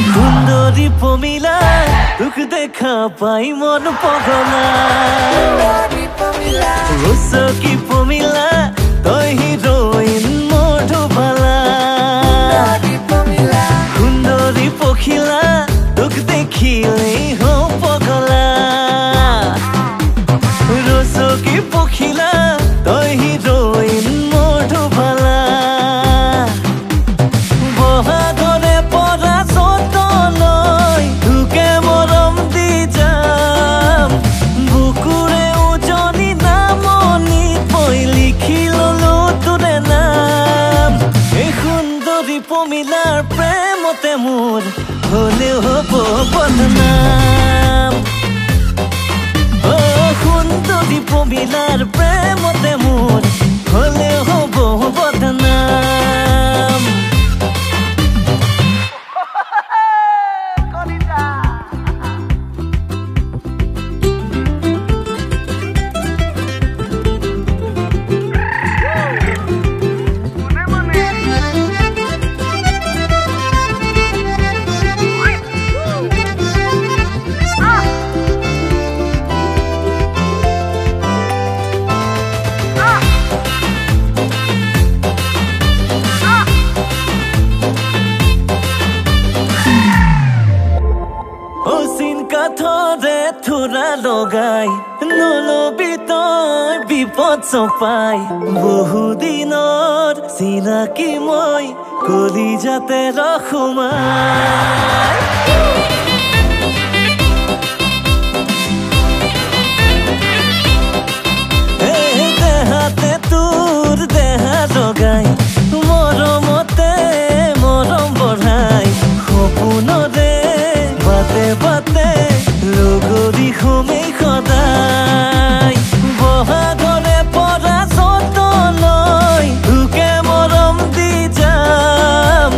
সুন্দরী পমিলা তোক দেখা পাই মন পগলা রসকি পমিলা তই হিরোইন মধুবালা সুন্দরী পখিলা তোক দেখিলেই হও পগলা রসকি পখিলা তই হিরোইন মধুবালা বহাগরে পৰা চতলৈ তোকে মৰম দি যাম বুকুৰে উজনি নামনি পই লিখি ললো তোৰে নাম এই সুন্দৰী পমিলাৰ প্ৰেমতে মোৰ হলেও হ'ব বদনাম সুন্দৰী পমিলাৰ প্ৰেমতে মোৰ হলেও হ'ব বদনাম কাঠৰে থোৰা লগাই নলবি তই বিপদ চপাই বহুদিনৰ চিনাকি মই কলিজাতে ৰখোমাই দেহাতে তোৰ দেহা জগাই মৰমতে মৰম বঢ়াই সপোনৰে বাতে বাতে লগৰী সমেই সদায় বহাগৰে পৰা চতলৈ তোকে মৰম দি যাম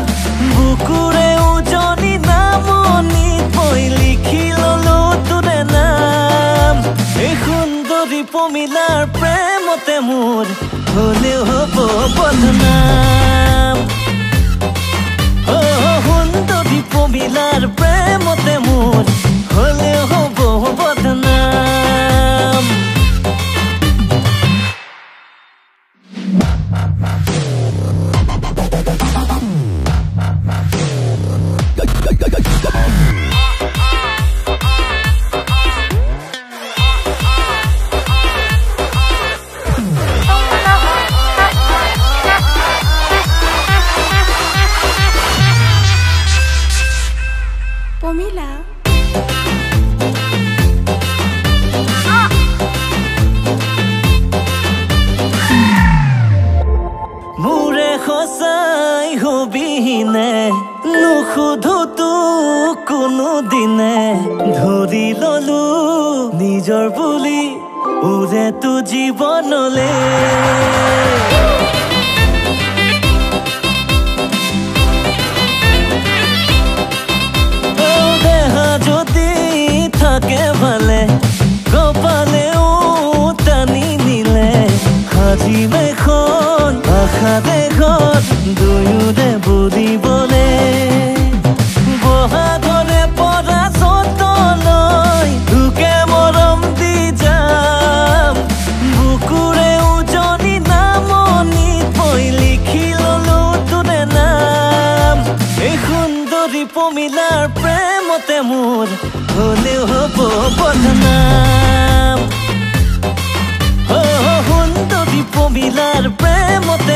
বুকুৰে উজনি নামনি পই লিখি ললো তোৰে নাম এই সুন্দৰী পমিলাৰ প্ৰেমতে মোৰ হলেও হ'ব বদনাম সুন্দৰী পমিলাৰ প্ৰেমতে মোৰ হলেও হ'ব বদনাম পমিলা মোৰে সঁচাই হবিনে নুসুধো তোক কোনো দিনে ধৰি ললো নিজৰ বুলি উৰে তো জীৱনলে দেহা যদি থাকে ভালে কপালেও টানি নিলে সাজিম এখন আশা দেশত দুয়োৰে বুলিবলে বহাগৰে পৰা চতলৈ তোকে মৰম দি যাম বুকুৰে উজনি নামনি পই লিখি ললো তোৰে নাম এই সুন্দৰী পমিলাৰ প্ৰেমতে মোৰ হলেও হ'ব বদনাম সুন্দৰী পমিলাৰ প্ৰেমতে